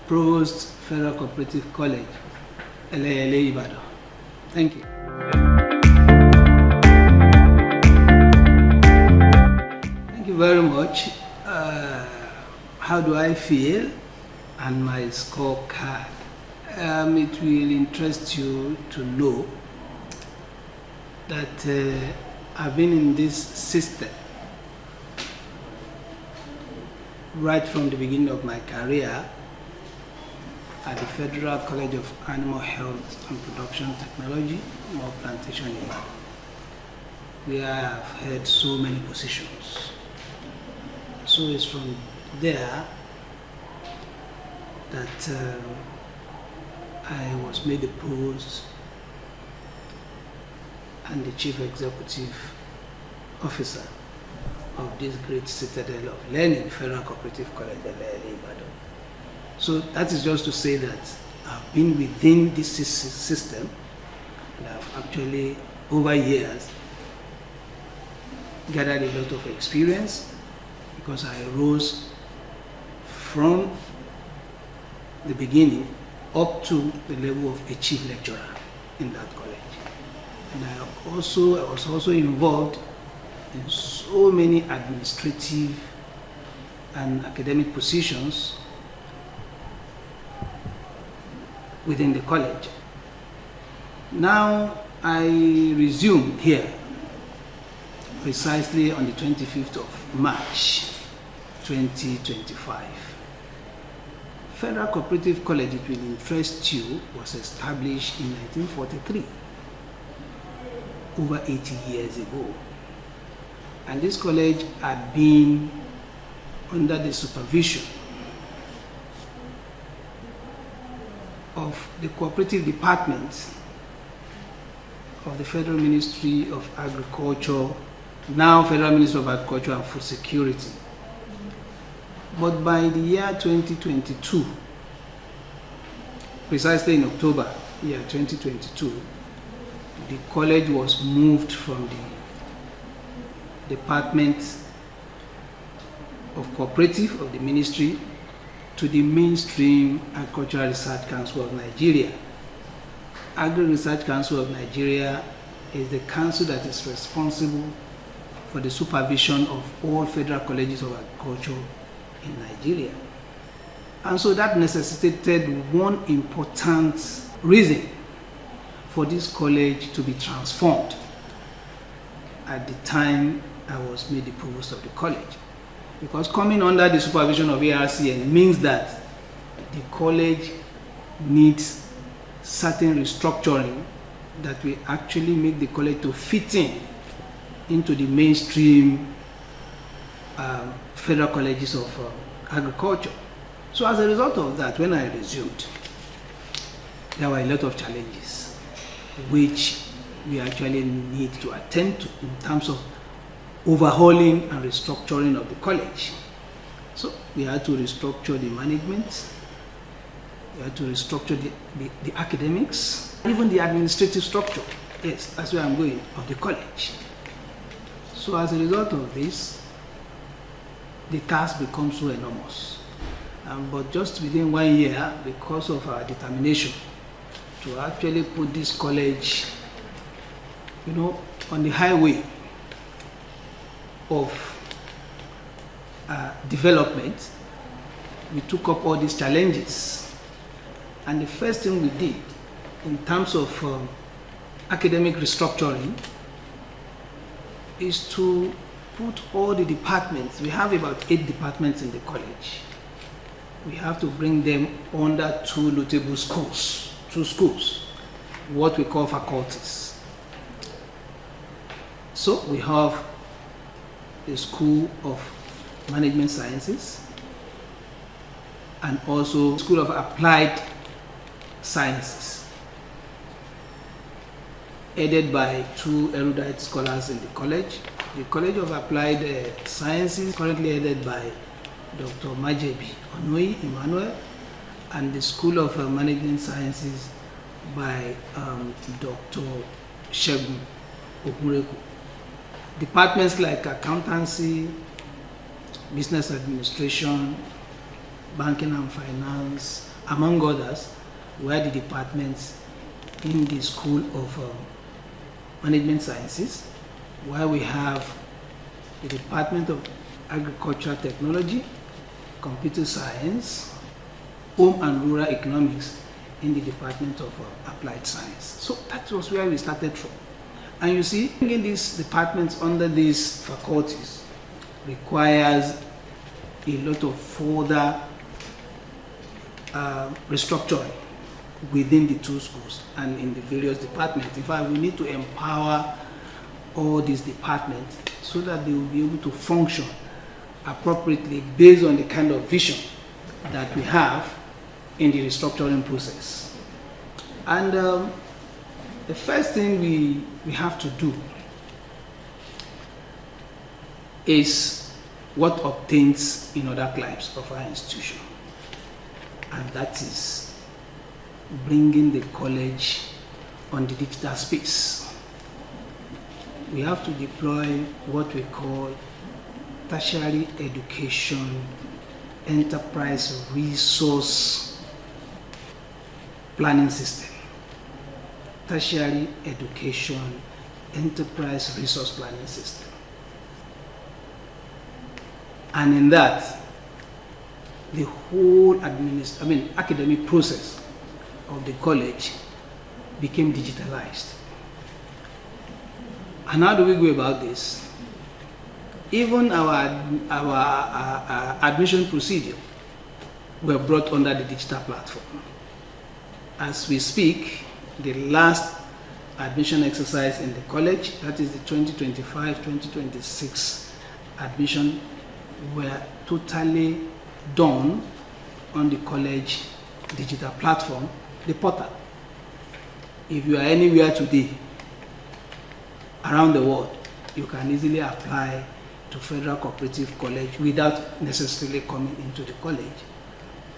Provost, Federal Cooperative College, Eleyele, Ibadan. Thank you. Thank you very much. How do I feel and my scorecard? It will interest you to know that I've been in this system right from the beginning of my career at the Federal College of Animal Health and Production Technology, More Plantation Ibadan, where I have held so many positions. So it's from there that I was made the Provost and the Chief Executive Officer of this great citadel of learning, Federal Cooperative College, Eleyele, Ibadan. So that is just to say that I've been within this system, and I've actually, over years, gathered a lot of experience because I rose from the beginning up to the level of a chief lecturer in that college. And I was also involved in so many administrative and academic positions within the college. Now I resume here precisely on the 25th of March 2025. Federal Cooperative College, it will interest you, was established in 1943, over 80 years ago. And this college had been under the supervision of the cooperative department of the Federal Ministry of Agriculture, now Federal Ministry of Agriculture and Food Security. But by the year 2022, precisely in October, year 2022, the college was moved from the Department of Cooperative of the Ministry to the Mainstream Agricultural Research Council of Nigeria. Agri Research Council of Nigeria is the council that is responsible for the supervision of all federal colleges of agriculture in Nigeria. And so that necessitated one important reason for this college to be transformed at the time I was made the Provost of the college. Because coming under the supervision of ARCN means that the college needs certain restructuring that will actually make the college to fit into the mainstream federal colleges of agriculture. So as a result of that, when I resumed, there were a lot of challenges which we actually need to attend to in terms of overhauling and restructuring of the college. So we had to restructure the management, we had to restructure the academics, even the administrative structure. Yes, that's where I'm going, of the college. So as a result of this, the task becomes so enormous. But just within 1 year, because of our determination to actually put this college, on the highway of development, we took up all these challenges. And the first thing we did in terms of academic restructuring is to put all the departments, we have about 8 departments in the college. We have to bring them under 2 notable schools, 2 schools, what we call faculties. So we have the School of Management Sciences and also School of Applied Sciences, headed by 2 erudite scholars in the college. The College of Applied Sciences, currently headed by Dr. Majebi Onoi Emmanuel, and the School of Management Sciences by Dr. Shegun Okureku. Departments like accountancy, business administration, banking and finance, among others, were the departments in the School of Management Sciences, where we have the Department of Agricultural Technology, Computer Science, Home and Rural Economics in the Department of Applied Science. So that was where we started from. And you see, bringing these departments under these faculties requires a lot of further restructuring within the two schools and in the various departments. In fact, we need to empower all these departments so that they will be able to function appropriately based on the kind of vision that we have in the restructuring process. And the first thing we have to do is what obtains in other climes of our institution, and that is bringing the college on the digital space. We have to deploy what we call tertiary education enterprise resource planning system. Tertiary education enterprise resource planning system. And in that, the whole academic process of the college became digitalized. And how do we go about this? Even our admission procedure were brought under the digital platform. As we speak, the last admission exercise in the college, that is the 2025-2026 admission, were totally done on the college digital platform, the portal. If you are anywhere today around the world, you can easily apply to Federal Cooperative College without necessarily coming into the college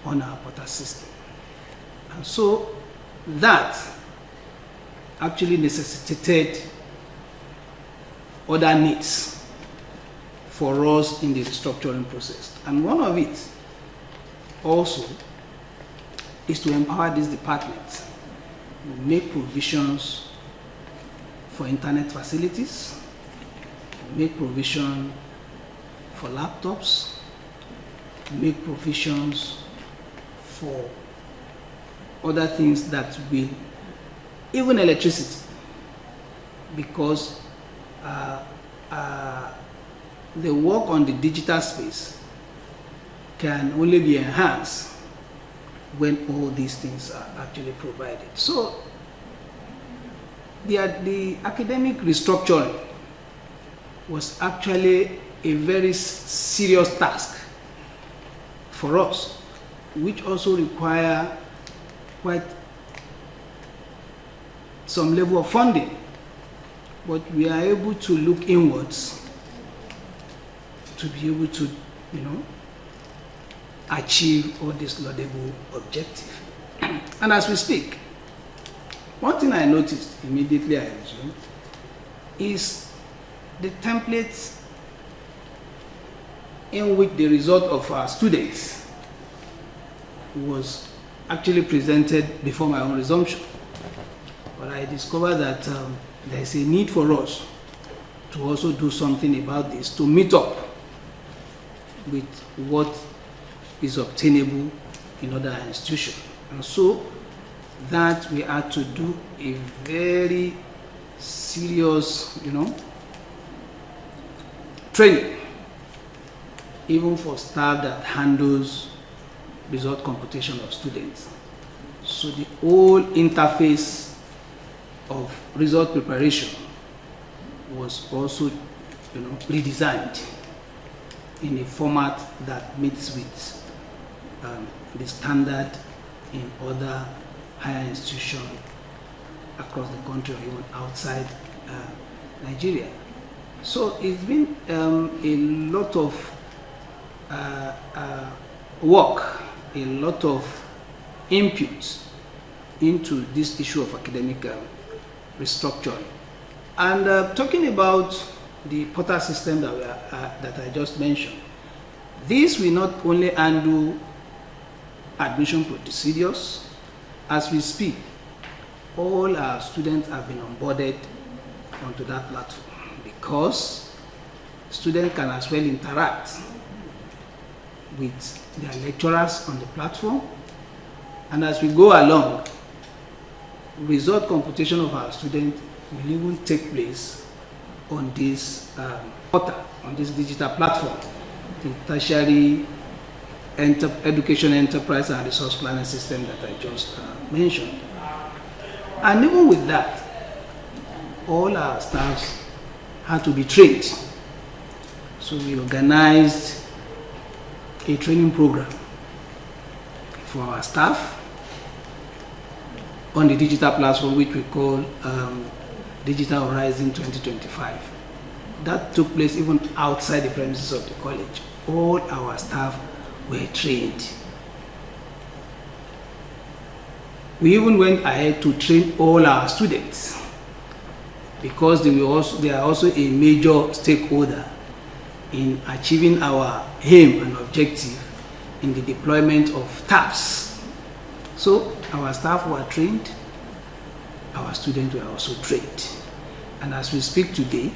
on our portal system. And so that actually necessitated other needs for us in the restructuring process. And one of it also is to empower these departments, make provisions for internet facilities, make provision for laptops, make provisions for other things that will, even electricity, because the work on the digital space can only be enhanced when all these things are actually provided. So the academic restructuring was actually a very serious task for us, which also require quite some level of funding. But we are able to look inwards to be able to, achieve all this laudable objective. And as we speak, one thing I noticed immediately I resumed is the templates in which the result of our students was actually presented before my own resumption. But I discovered that there is a need for us to also do something about this, to meet up with what is obtainable in other institutions. And so that we had to do a very serious, training, even for staff that handles result computation of students. So the whole interface of result preparation was also, redesigned in a format that meets with the standard in other higher institutions across the country or even outside Nigeria. So it's been a lot of work, a lot of input into this issue of academic restructuring. And talking about the portal system that I just mentioned, this will not only handle admission procedures. As we speak, all our students have been onboarded onto that platform because students can as well interact with their lecturers on the platform. And as we go along, result computation of our students will even take place on this portal, on this digital platform, the tertiary education enterprise and resource planning system that I just mentioned. And even with that, all our staffs had to be trained. So we organized a training program for our staff on the digital platform, which we call Digital Horizon 2025. That took place even outside the premises of the college. All our staff were trained. We even went ahead to train all our students because they are also a major stakeholder in achieving our aim and objective in the deployment of TAPs. So our staff were trained, our students were also trained. And as we speak today,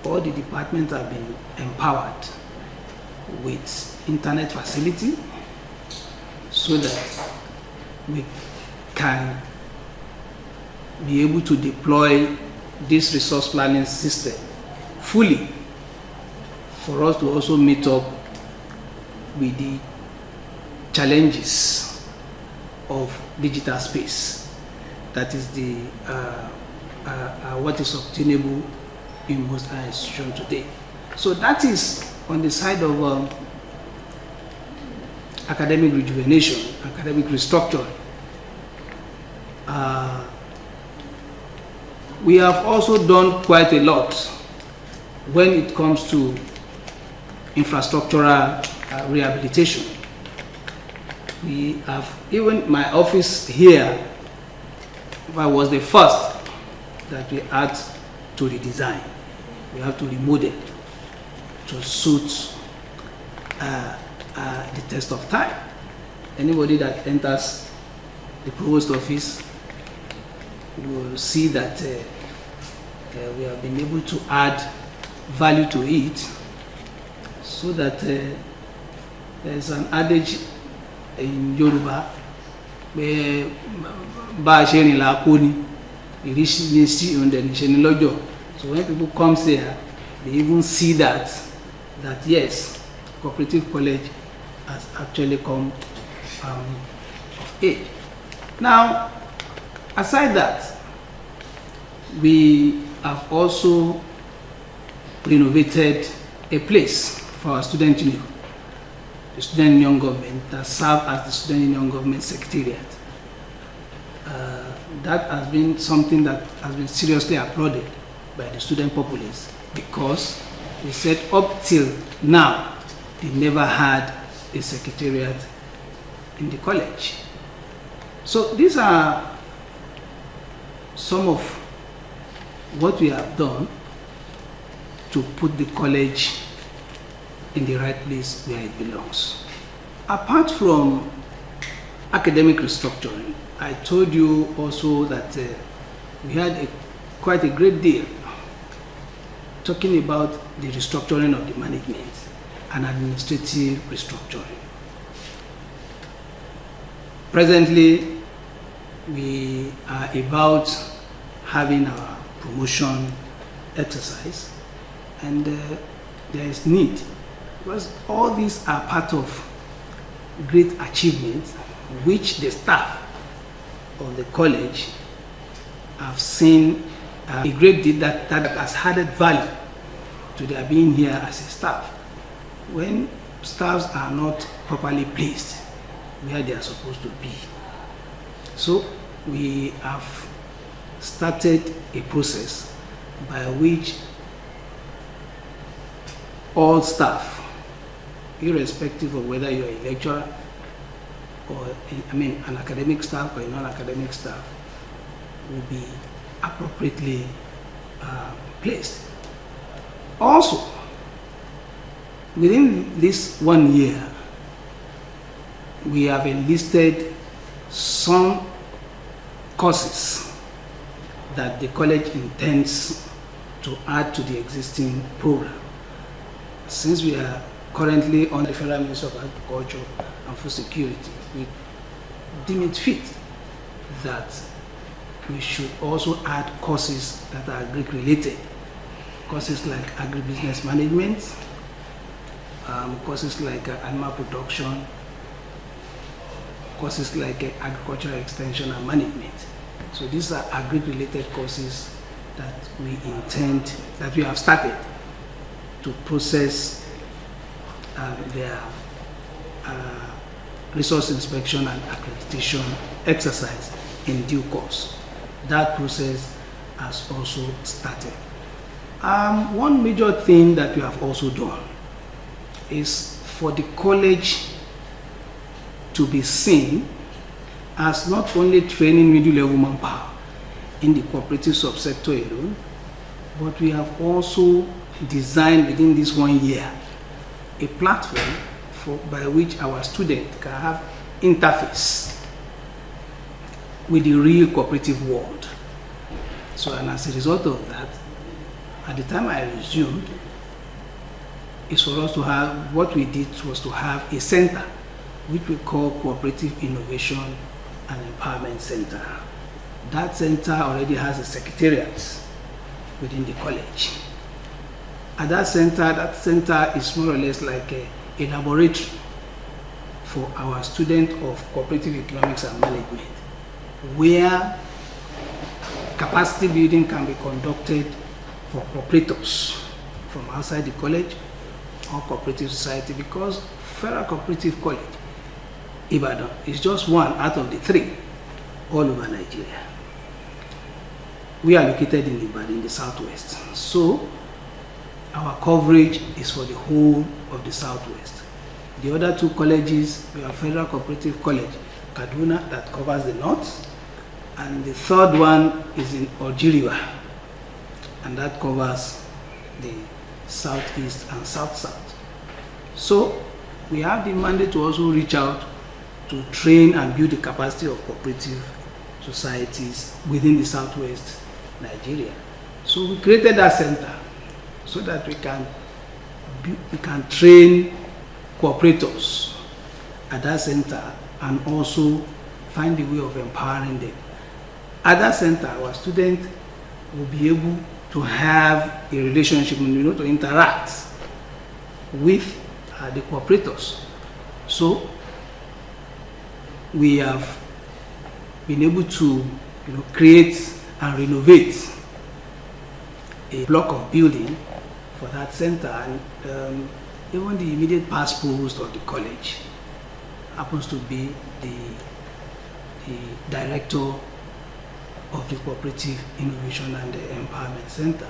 all the departments have been empowered with internet facility so that we can be able to deploy this resource planning system fully for us to also meet up with the challenges of digital space. That is the what is obtainable in most higher institutions today. So that is on the side of academic rejuvenation, academic restructuring. We have also done quite a lot when it comes to infrastructural rehabilitation. We have, even my office here, was the first that we had to redesign. We have to remodel to suit the test of time. Anybody that enters the Provost office will see that we have been able to add value to it, so that there's an adage in Yoruba where so when people come here, they even see that yes, Cooperative College has actually come of age. Now, aside that, we have also renovated a place for our student union, the student union government that serve as the student union government secretariat. That has been something that has been seriously applauded by the student populace, because we said up till now they never had a secretariat in the college. So these are some of what we have done to put the college in the right place where it belongs. Apart from academic restructuring, I told you also that we had quite a great deal talking about the restructuring of the management and administrative restructuring. Presently, we are about having our promotion exercise, and there is need, because all these are part of great achievements which the staff of the college have seen a great deal that has added value to their being here as a staff. When staffs are not properly placed where they are supposed to be. So we have started a process by which all staff, irrespective of whether you're a lecturer or an academic staff or a non-academic staff, will be appropriately placed. Also, within this 1 year, we have enlisted some courses that the college intends to add to the existing program. Since we are currently on the Federal Ministry of Agriculture and Food Security, we deem it fit that we should also add courses that are agri-related. Courses like agribusiness management, courses like animal production, courses like agricultural extension and management. So these are agri-related courses that we have started to process their resource inspection and accreditation exercise in due course. That process has also started. One major thing that we have also done is for the college to be seen as not only training middle-level manpower in the cooperative subsector alone, but we have also designed within this 1 year a platform by which our students can have interface with the real cooperative world. So, and as a result of that, at the time I resumed, is for us to have, what we did was to have a center which we call Cooperative Innovation and Empowerment Center. That center already has a secretariat within the college. At that center is more or less like a laboratory for our students of cooperative economics and management, where capacity building can be conducted for cooperators from outside the college or cooperative society, because Federal Cooperative College, Ibadan, is just one out of the 3 all over Nigeria. We are located in Ibadan, in the southwest. So our coverage is for the whole of the southwest. The other 2 colleges, we have Federal Cooperative College, Kaduna, that covers the north, and the 3rd one is in Algeria, and that covers the southeast and south-south. So we have the mandate to also reach out to train and build the capacity of cooperative societies within the southwest Nigeria. So we created that center so that we can train cooperators at that center and also find a way of empowering them. At that center, our students will be able to have a relationship, to interact with the cooperators. So we have been able to create and renovate a block of building for that center, and even the immediate past provost of the college happens to be the director of the Cooperative Innovation and Empowerment Center.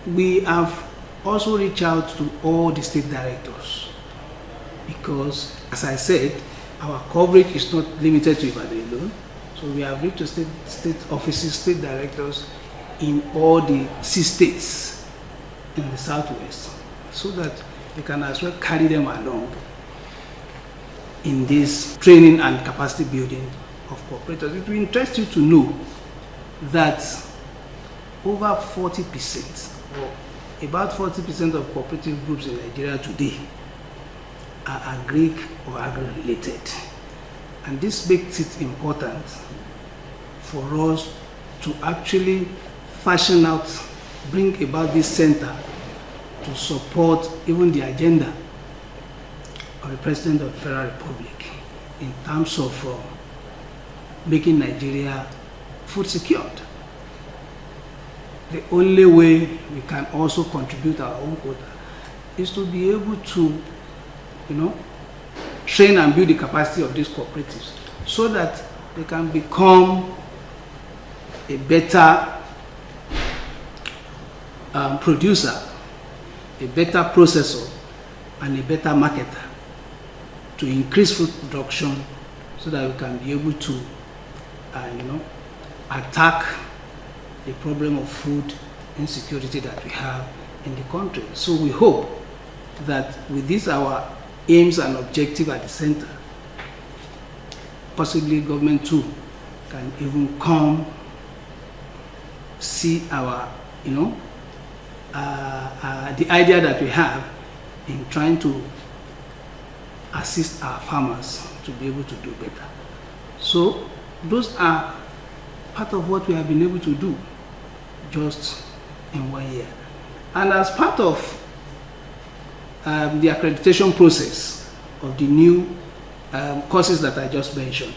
We have also reached out to all the state directors, because, as I said, our coverage is not limited to Ibadan alone. So we have reached to state offices, state directors in all the 6 states in the southwest, so that we can as well carry them along in this training and capacity building of cooperators. It will interest you to know that over 40%, or about 40% of cooperative groups in Nigeria today are agri or agri-related. And this makes it important for us to actually fashion out, bring about this center to support even the agenda of the President of the Federal Republic in terms of making Nigeria food secured. The only way we can also contribute our own quota is to be able to, train and build the capacity of these cooperatives so that they can become a better producer, a better processor, and a better marketer, to increase food production so that we can be able to attack the problem of food insecurity that we have in the country. So we hope that with this our aims and objective at the center. Possibly government too can even come see our, the idea that we have in trying to assist our farmers to be able to do better. So those are part of what we have been able to do just in 1 year. And as part of the accreditation process of the new courses that I just mentioned,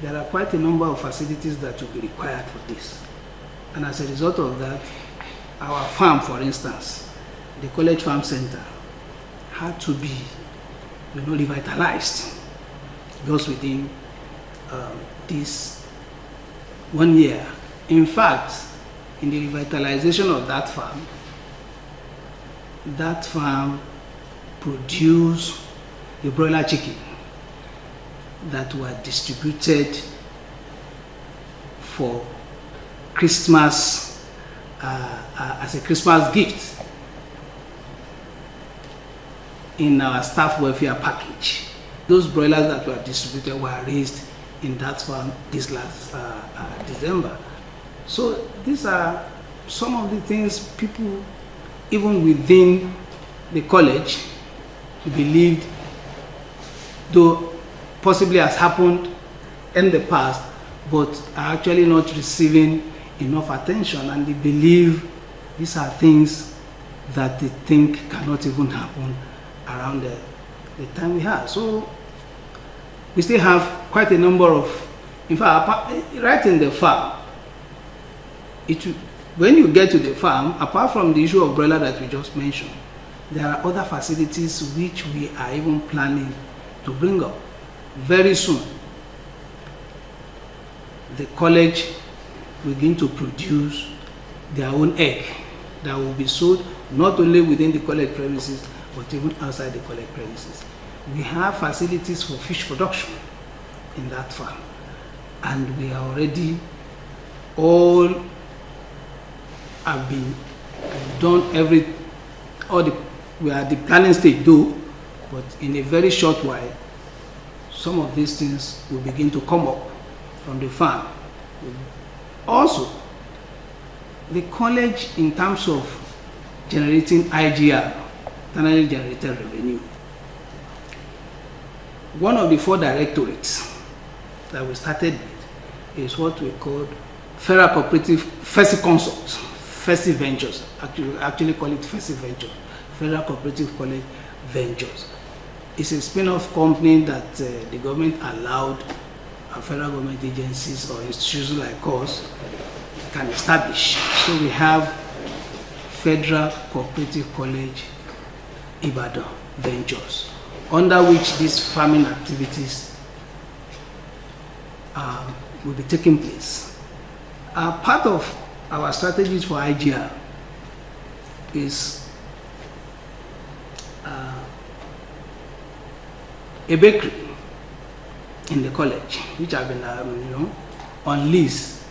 there are quite a number of facilities that will be required for this. And as a result of that, our farm, for instance, the College Farm Center, had to be revitalized just within this 1 year. In fact, in the revitalization of that farm produced the broiler chicken that were distributed for Christmas as a Christmas gift in our staff welfare package. Those broilers that were distributed were raised in that farm this last December. So these are some of the things people, even within the college, believed, though possibly has happened in the past, but are actually not receiving enough attention, and they believe these are things that they think cannot even happen around the time we have. So we still have quite a number of, in fact, right in the farm, when you get to the farm, apart from the issue of broiler that we just mentioned, there are other facilities which we are even planning to bring up very soon. The college will begin to produce their own egg that will be sold not only within the college premises but even outside the college premises. We have facilities for fish production in that farm, and we are already all have been done we are at the planning stage though, but in a very short while some of these things will begin to come up from the farm. Also, the college, in terms of generating IGR, internally generated revenue, one of the 4 directorates that we started with is what we call Federal Cooperative FCC Consult, FCC Ventures, actually call it FCC Ventures, Federal Cooperative College Ventures. It's a spin-off company that the government allowed federal government agencies or institutions like us can establish. So we have Federal Cooperative College Ibadan Ventures, under which these farming activities will be taking place. Part of our strategies for IGR is a bakery in the college, which have been on lease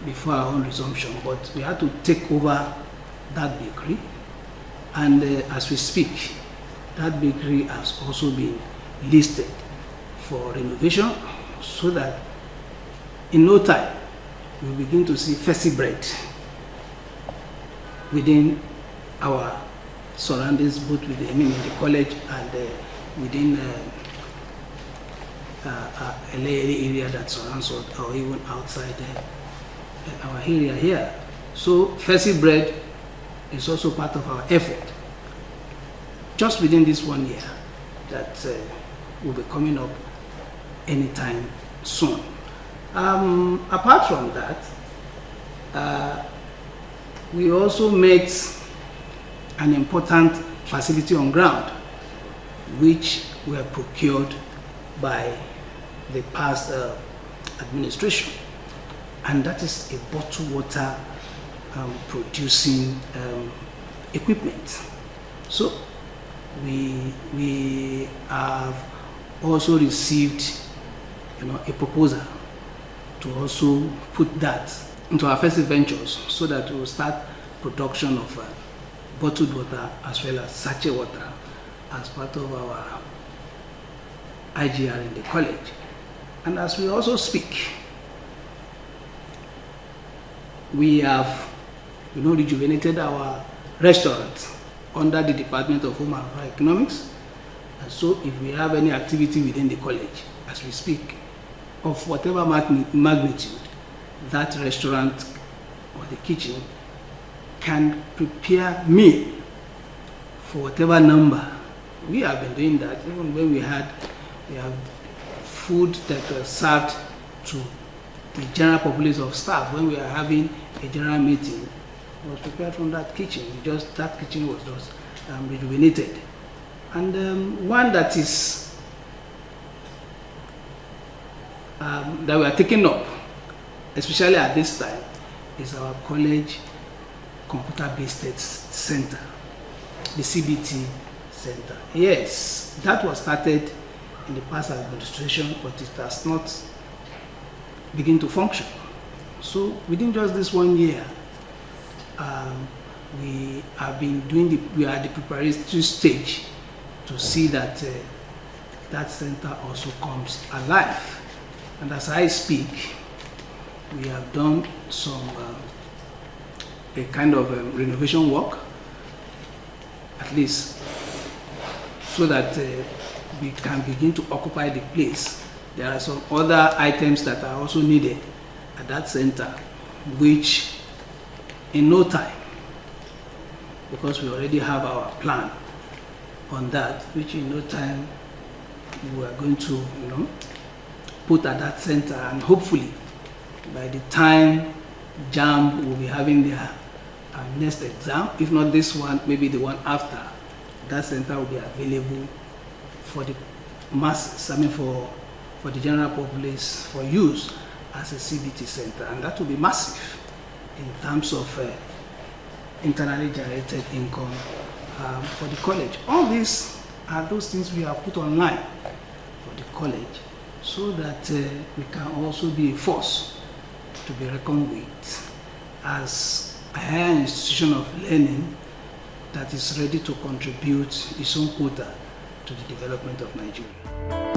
before our own resumption, but we had to take over that bakery, and as we speak, that bakery has also been listed for renovation, so that in no time we'll begin to see FCC bread within our surroundings, both within in the college and within Eleyele area that surrounds us, or even outside our area here. So FCC bread is also part of our effort, just within this 1 year, that will be coming up anytime soon. Apart from that, we also met an important facility on ground, which were procured by the past administration, and that is a bottled water producing equipment. So we have also received a proposal to also put that into our FCC Ventures, so that we will start production of bottled water as well as sachet water as part of our IGR in the college. And as we also speak, we have rejuvenated our restaurant under the Department of Home and Rural Economics. And so if we have any activity within the college as we speak, of whatever magnitude, that restaurant or the kitchen can prepare meal for whatever number. We have been doing that even when we have food that was served to the general populace of staff. When we are having a general meeting, it was prepared from that kitchen. That kitchen was just rejuvenated. And one that is that we are taking up, especially at this time, is our college computer-based center, the CBT center. Yes, that was started in the past administration, but it has not begun to function. So within just this 1 year, we have been we are at the preparatory stage to see that that center also comes alive. And as I speak, we have done some a kind of renovation work, at least, so that we can begin to occupy the place. There are some other items that are also needed at that center, which in no time, because we already have our plan on that, which in no time we are going to put at that center, and hopefully by the time JAMB will be having their next exam, if not this one, maybe the one after, that center will be available for the masses, for the general populace, for use as a CBT center. And that will be massive in terms of internally generated income for the college. All these are those things we have put online for the college, so that we can also be a force to be reckoned with as a higher institution of learning that is ready to contribute its own quota to the development of Nigeria.